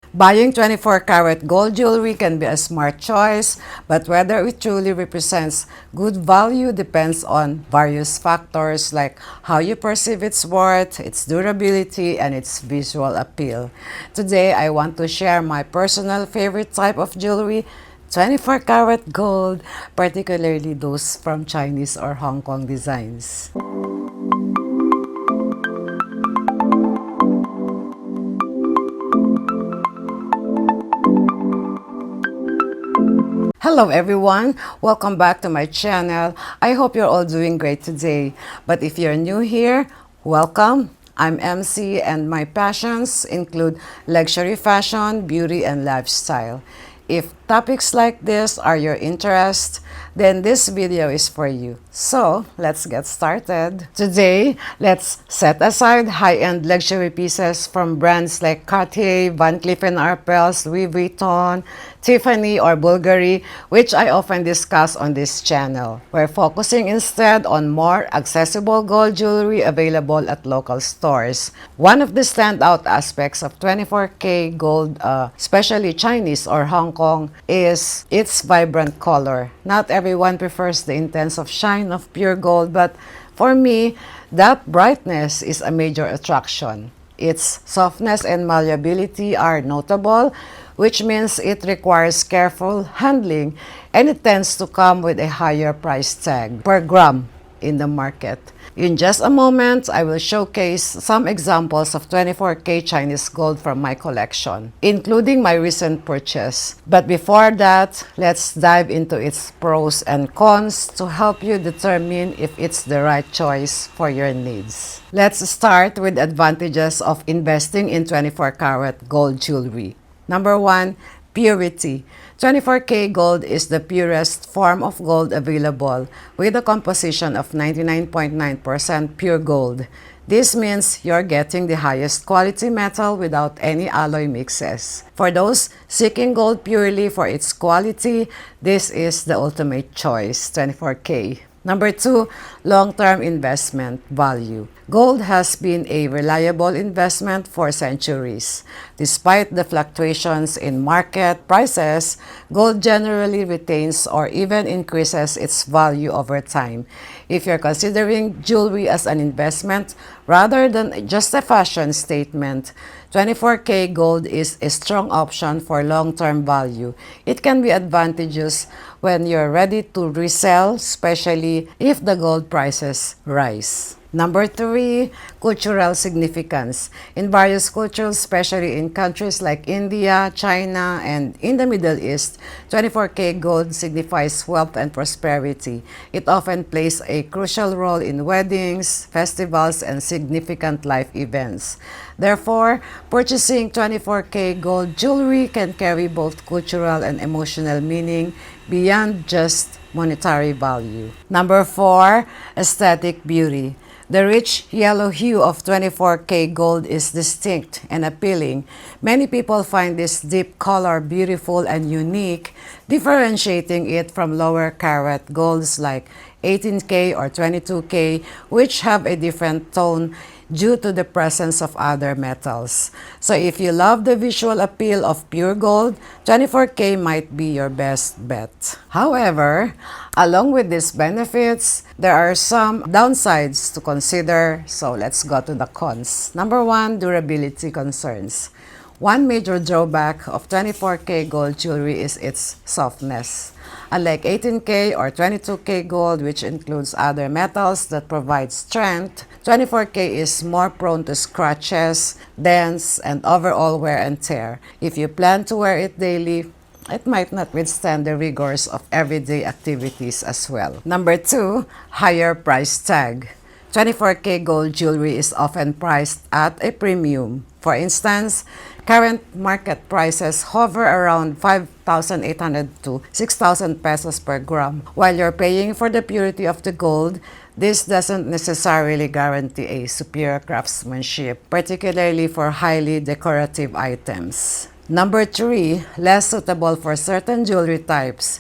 Buying 24-karat gold jewelry can be a smart choice, but whether it truly represents good value depends on various factors like how you perceive its worth, its durability, and its visual appeal. Today, I want to share my personal favorite type of jewelry, 24-karat gold, particularly those from Chinese or Hong Kong designs. Hello everyone, welcome back to my channel. I hope you're all doing great today. But if you're new here, welcome. I'm MC and my passions include luxury fashion, beauty, and lifestyle. If topics like this are your interest, then this video is for you. So, let's get started. Today, let's set aside high-end luxury pieces from brands like Cartier, Van Cleef & Arpels, Louis Vuitton, Tiffany, or Bulgari, which I often discuss on this channel. We're focusing instead on more accessible gold jewelry available at local stores. One of the standout aspects of 24K gold, especially Chinese or Hong Kong, is its vibrant color. Not everyone prefers the intense of shine of pure gold, but for me, that brightness is a major attraction. Its softness and malleability are notable, which means it requires careful handling and it tends to come with a higher price tag per gram in the market. In just a moment, I will showcase some examples of 24K Chinese gold from my collection, including my recent purchase. But before that, let's dive into its pros and cons to help you determine if it's the right choice for your needs. Let's start with advantages of investing in 24-karat gold jewelry. Number 1, purity. 24K gold is the purest form of gold available, with a composition of 99.9% pure gold. This means you're getting the highest quality metal without any alloy mixes. For those seeking gold purely for its quality, this is the ultimate choice, 24K. Number 2, long-term investment value. Gold has been a reliable investment for centuries. Despite the fluctuations in market prices, gold generally retains or even increases its value over time. If you're considering jewelry as an investment rather than just a fashion statement, 24K gold is a strong option for long-term value. It can be advantageous when you're ready to resell, especially if the gold prices rise. Number 3, cultural significance. In various cultures, especially in countries like India, China, and in the Middle East, 24K gold signifies wealth and prosperity. It often plays a crucial role in weddings, festivals, and significant life events. Therefore, purchasing 24K gold jewelry can carry both cultural and emotional meaning beyond just monetary value. Number 4, aesthetic beauty. The rich yellow hue of 24K gold is distinct and appealing. Many people find this deep color beautiful and unique, differentiating it from lower carat golds like 18K or 22K, which have a different tone due to the presence of other metals. So if you love the visual appeal of pure gold, 24K might be your best bet. However, along with these benefits, there are some downsides to consider, so let's go to the cons. Number 1, durability concerns. One major drawback of 24K gold jewelry is its softness. Unlike 18K or 22K gold, which includes other metals that provide strength, 24K is more prone to scratches, dents, and overall wear and tear. If you plan to wear it daily, it might not withstand the rigors of everyday activities as well. Number 2, higher price tag. 24K gold jewelry is often priced at a premium. For instance, current market prices hover around 5,800 to 6,000 pesos per gram. While you're paying for the purity of the gold, this doesn't necessarily guarantee a superior craftsmanship, particularly for highly decorative items. Number 3, less suitable for certain jewelry types.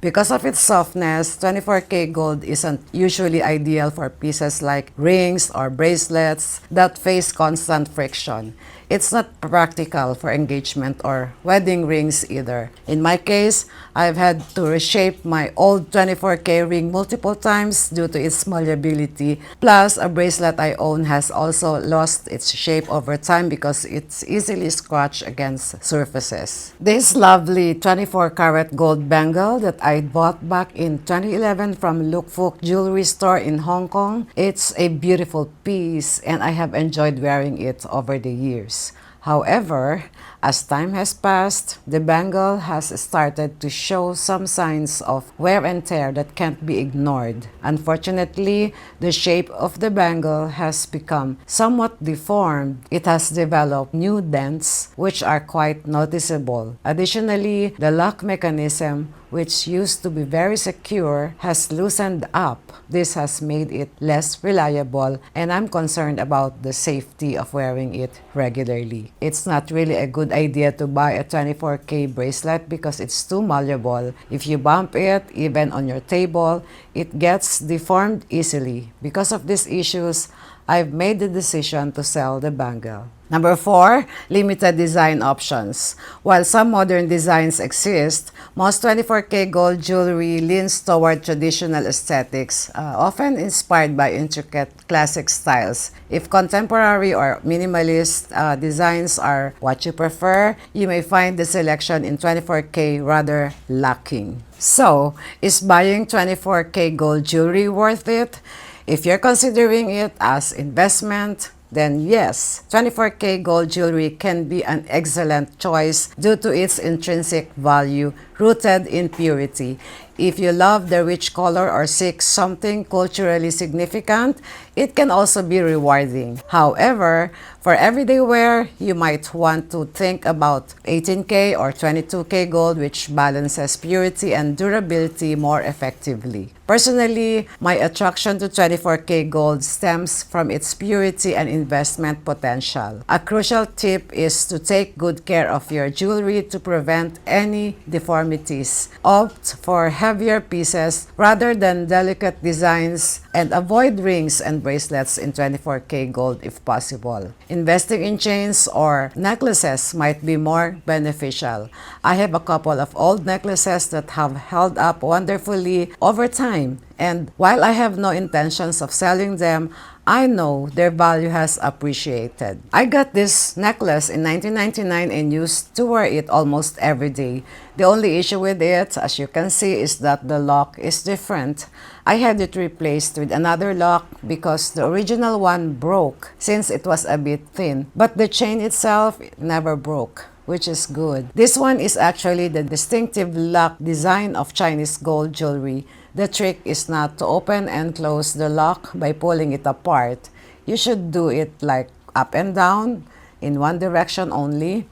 Because of its softness, 24K gold isn't usually ideal for pieces like rings or bracelets that face constant friction. it's not practical for engagement or wedding rings either. In my case, I've had to reshape my old 24K ring multiple times due to its malleability. Plus, a bracelet I own has also lost its shape over time because it's easily scratched against surfaces. This lovely 24-karat gold bangle that I bought back in 2011 from Luk Fook Jewelry Store in Hong Kong. It's a beautiful piece and I have enjoyed wearing it over the years. However, as time has passed, the bangle has started to show some signs of wear and tear that can't be ignored. Unfortunately, the shape of the bangle has become somewhat deformed. It has developed new dents, which are quite noticeable. Additionally, the lock mechanism, which used to be very secure, has loosened up. This has made it less reliable, and I'm concerned about the safety of wearing it regularly. It's not really a good idea to buy a 24K bracelet because it's too malleable. If you bump it, even on your table, it gets deformed easily. Because of these issues, I've made the decision to sell the bangle. Number 4, limited design options. While some modern designs exist, most 24K gold jewelry leans toward traditional aesthetics, often inspired by intricate classic styles. If contemporary or minimalist designs are what you prefer, you may find the selection in 24K rather lacking. So, is buying 24K gold jewelry worth it? If you're considering it as investment, then yes, 24K gold jewelry can be an excellent choice due to its intrinsic value rooted in purity. If you love the rich color or seek something culturally significant, it can also be rewarding. However, for everyday wear, you might want to think about 18K or 22K gold, which balances purity and durability more effectively. Personally, my attraction to 24K gold stems from its purity and investment potential. A crucial tip is to take good care of your jewelry to prevent any deformities. Opt for heavier pieces rather than delicate designs and avoid rings and bracelets in 24K gold if possible. Investing in chains or necklaces might be more beneficial. I have a couple of old necklaces that have held up wonderfully over time, and while I have no intentions of selling them, I know their value has appreciated. I got this necklace in 1999 and used to wear it almost every day. The only issue with it, as you can see, is that the lock is different. I had it replaced with another lock because the original one broke since it was a bit thin, but the chain itself never broke, which is good. This one is actually the distinctive lock design of Chinese gold jewelry. The trick is not to open and close the lock by pulling it apart. You should do it like up and down in one direction only.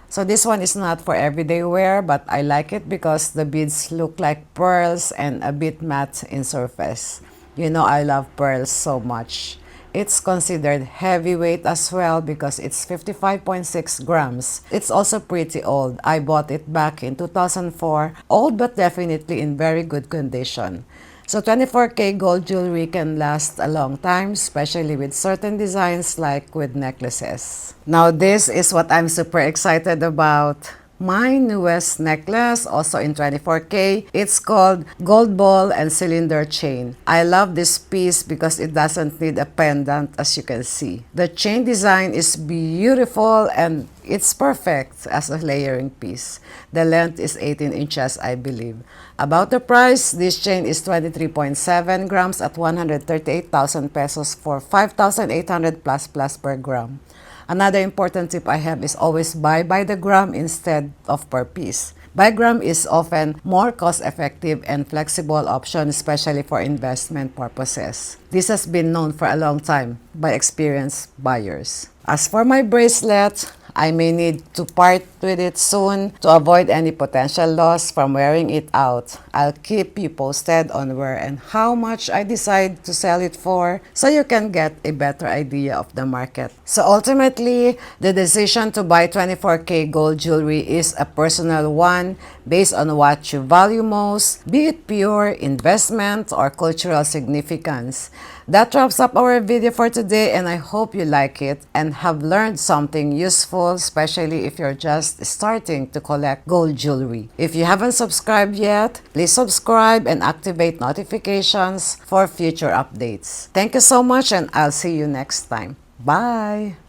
So this one is not for everyday wear, but I like it because the beads look like pearls and a bit matte in surface. You know I love pearls so much. It's considered heavyweight as well because it's 55.6 grams. It's also pretty old. I bought it back in 2004. Old but definitely in very good condition. So 24K gold jewelry can last a long time, especially with certain designs like with necklaces. Now this is what I'm super excited about. My newest necklace, also in 24K, it's called Gold Ball and Cylinder Chain. I love this piece because it doesn't need a pendant, as you can see. The chain design is beautiful and it's perfect as a layering piece. The length is 18 inches, I believe. About the price, this chain is 23.7 grams at 138,000 pesos for 5,800 plus per gram. Another important tip I have is always buy by the gram instead of per piece. By gram is often more cost-effective and flexible option, especially for investment purposes. This has been known for a long time by experienced buyers. As for my bracelet, I may need to part with it soon to avoid any potential loss from wearing it out. I'll keep you posted on where and how much I decide to sell it for so you can get a better idea of the market. So ultimately, the decision to buy 24K gold jewelry is a personal one based on what you value most, be it pure investment or cultural significance. That wraps up our video for today, and I hope you like it and have learned something useful, especially if you're just starting to collect gold jewelry. If you haven't subscribed yet, please subscribe and activate notifications for future updates. Thank you so much, and I'll see you next time. Bye!